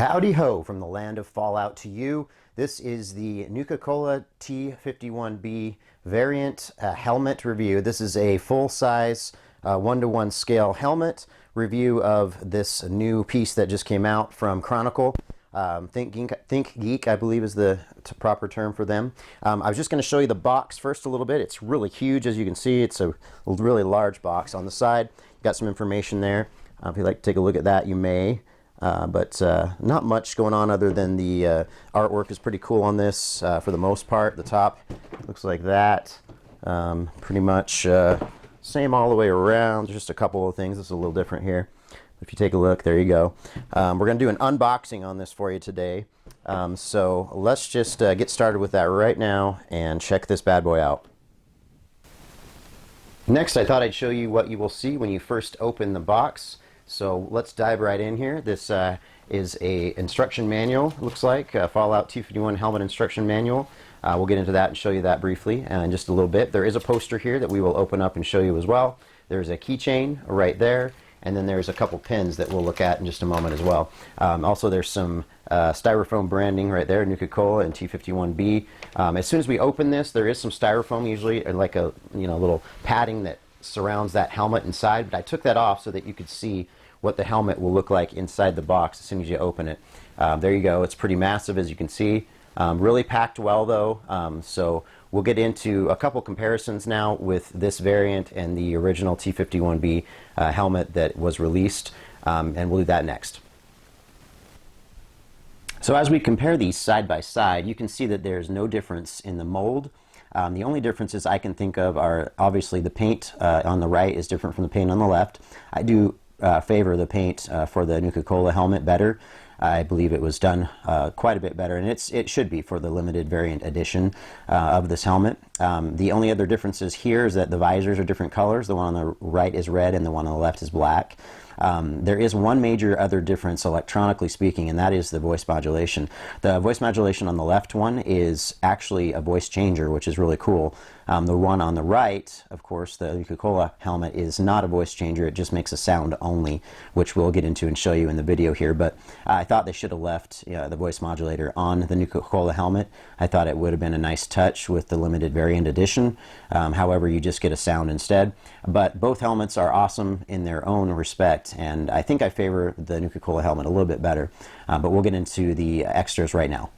Howdy ho from the land of Fallout to you. This is the Nuka-Cola T51b Variant helmet review. This is a full-size 1-to-1 scale helmet review of this new piece that just came out from Chronicle. Think Geek, I believe, is the proper term for them. I was just going to show you the box first a little bit. It's really huge, as you can see. It's a really large box. On the side, got some information there. If you'd like to take a look at that, you may. But not much going on other than the artwork is pretty cool on this for the most part. The top looks like that. Pretty much same all the way around. Just a couple of things. This is a little different here. If you take a look, there you go. We're going to do an unboxing on this for you today. So let's just get started with that right now and check this bad boy out. Next, I thought I'd show you what you will see when you first open the box. So let's dive right in here. This is a instruction manual, looks like, Fallout T51 helmet instruction manual. We'll get into that and show you that briefly in just a little bit. There is a poster here that we will open up and show you as well. There's a keychain right there, and then there's a couple pins that we'll look at in just a moment as well. Also, there's some styrofoam branding right there, Nuka-Cola and T51b. As soon as we open this, there is some styrofoam, usually like a little padding that surrounds that helmet inside, but I took that off so that you could see what the helmet will look like inside the box as soon as you open it. There you go. It's pretty massive, as you can see. Really packed well, though. So we'll get into a couple comparisons now with this variant and the original T51b helmet that was released, and we'll do that next. So as we compare these side by side, you can see that there's no difference in the mold. The only differences I can think of are obviously the paint on the right is different from the paint on the left. I do favor the paint for the Nuka-Cola helmet better. I believe it was done quite a bit better, and it should be for the limited variant edition of this helmet. The only other differences here is that the visors are different colors. The one on the right is red and the one on the left is black. There is one major other difference electronically speaking, and that is the voice modulation. The voice modulation on the left one is actually a voice changer, which is really cool. The one on the right, of course, the Nuka-Cola helmet, is not a voice changer. It just makes a sound only, which we'll get into and show you in the video here. But I thought they should have left the voice modulator on the Nuka-Cola helmet. I thought it would have been a nice touch with the limited variant edition. However, you just get a sound instead. But both helmets are awesome in their own respect, and I think I favor the Nuka-Cola helmet a little bit better. But we'll get into the extras right now.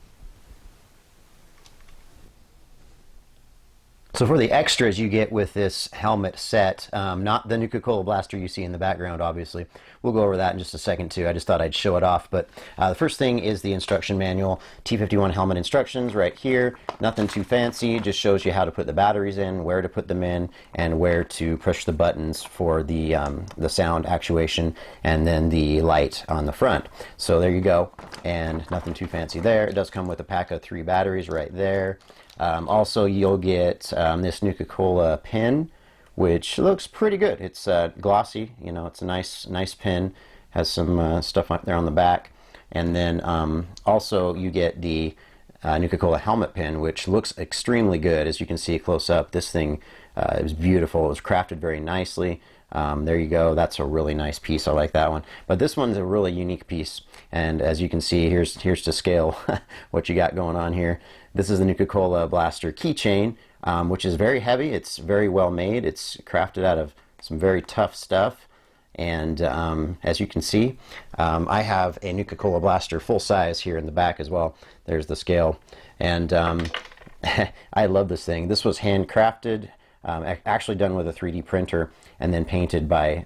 So for the extras you get with this helmet set, not the Nuka-Cola blaster you see in the background, obviously. We'll go over that in just a second too. I just thought I'd show it off. But the first thing is the instruction manual, T51 helmet instructions right here. Nothing too fancy, just shows you how to put the batteries in, where to put them in, and where to push the buttons for the sound actuation, and then the light on the front. So there you go, and nothing too fancy there. It does come with a pack of 3 batteries right there. Also, you'll get this Nuka-Cola pin, which looks pretty good. It's glossy, it's a nice pin. Has some stuff up there on the back. And then also you get the Nuka-Cola helmet pin, which looks extremely good. As you can see close up, this thing is beautiful. It was crafted very nicely. There you go. That's a really nice piece. I like that one. But this one's a really unique piece. And as you can see, here's to scale what you got going on here. This is the Nuka-Cola blaster keychain, which is very heavy. It's very well made. It's crafted out of some very tough stuff. And as you can see, I have a Nuka-Cola blaster full size here in the back as well. There's the scale. And I love this thing. This was handcrafted. Actually done with a 3D printer and then painted by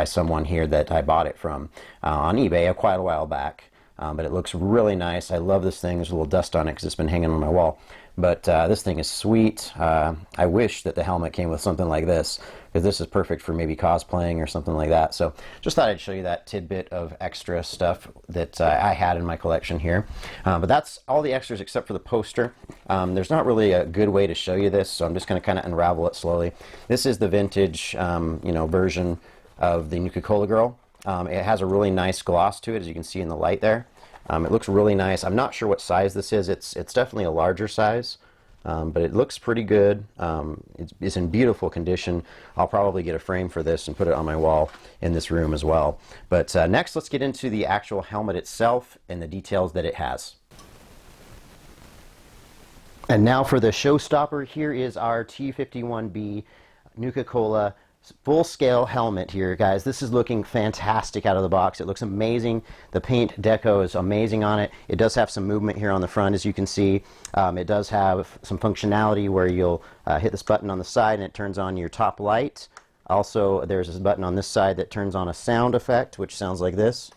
someone here that I bought it from on eBay quite a while back. But it looks really nice. I love this thing. There's a little dust on it because it's been hanging on my wall. But this thing is sweet. I wish that the helmet came with something like this, because this is perfect for maybe cosplaying or something like that. So just thought I'd show you that tidbit of extra stuff that I had in my collection here. But that's all the extras except for the poster. There's not really a good way to show you this, so I'm just going to kind of unravel it slowly. This is the vintage version of the Nuka-Cola girl. It has a really nice gloss to it, as you can see in the light there. It looks really nice. I'm not sure what size this is. It's definitely a larger size. but it looks pretty good. It's in beautiful condition. I'll probably get a frame for this and put it on my wall in this room as well. But next, let's get into the actual helmet itself and the details that it has. And now for the showstopper, here is our T51b Nuka-Cola full-scale helmet here, guys. This is looking fantastic out of the box. It looks amazing. The paint deco is amazing on it. It does have some movement here on the front, as you can see. It does have some functionality where you'll hit this button on the side and it turns on your top light. Also, there's this button on this side that turns on a sound effect, which sounds like this.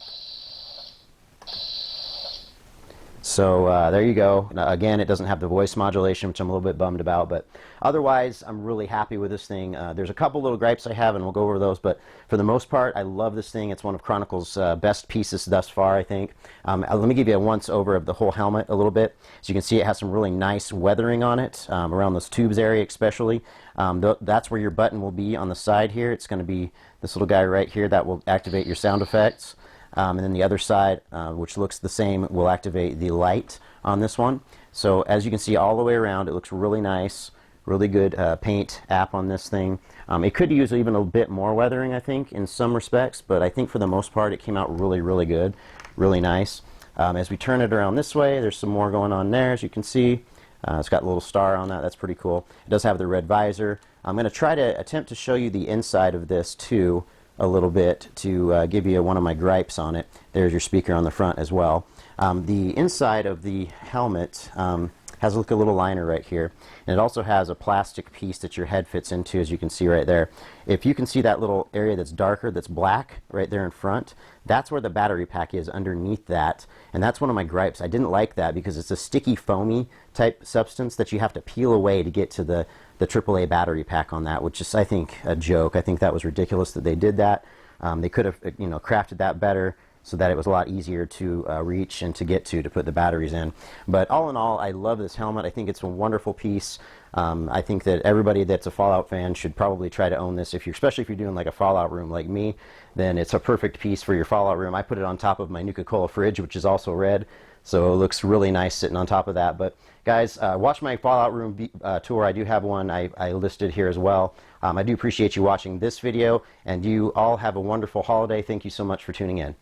So there you go. Now, again, it doesn't have the voice modulation, which I'm a little bit bummed about, but otherwise, I'm really happy with this thing. There's a couple little gripes I have, and we'll go over those, but for the most part, I love this thing. It's one of Chronicle's best pieces thus far, I think. Let me give you a once-over of the whole helmet a little bit. As you can see, it has some really nice weathering on it, around those tubes area especially. That's where your button will be on the side here. It's going to be this little guy right here that will activate your sound effects. And then the other side, which looks the same, will activate the light on this one. So as you can see all the way around, it looks really nice, really good paint app on this thing. It could use even a bit more weathering, I think, in some respects, but I think for the most part it came out really, really good, really nice. As we turn it around this way, there's some more going on there, as you can see. It's got a little star on that. That's pretty cool. It does have the red visor. I'm going to try to attempt to show you the inside of this too, a little bit, to give you one of my gripes on it. There's your speaker on the front as well. The inside of the helmet has a little liner right here, and it also has a plastic piece that your head fits into, as you can see right there. If you can see that little area that's darker, that's black right there in front, that's where the battery pack is, underneath that, and that's one of my gripes. I didn't like that because it's a sticky, foamy type substance that you have to peel away to get to the AAA battery pack on that, which is, I think, a joke. I think that was ridiculous that they did that. They could have, crafted that better so that it was a lot easier to reach and to get to put the batteries in. But all in all, I love this helmet. I think it's a wonderful piece. I think that everybody that's a Fallout fan should probably try to own this. Especially if you're doing like a Fallout room like me, then it's a perfect piece for your Fallout room. I put it on top of my Nuka-Cola fridge, which is also red, so it looks really nice sitting on top of that. But guys, watch my Fallout room tour. I do have one I listed here as well. I do appreciate you watching this video, and you all have a wonderful holiday. Thank you so much for tuning in.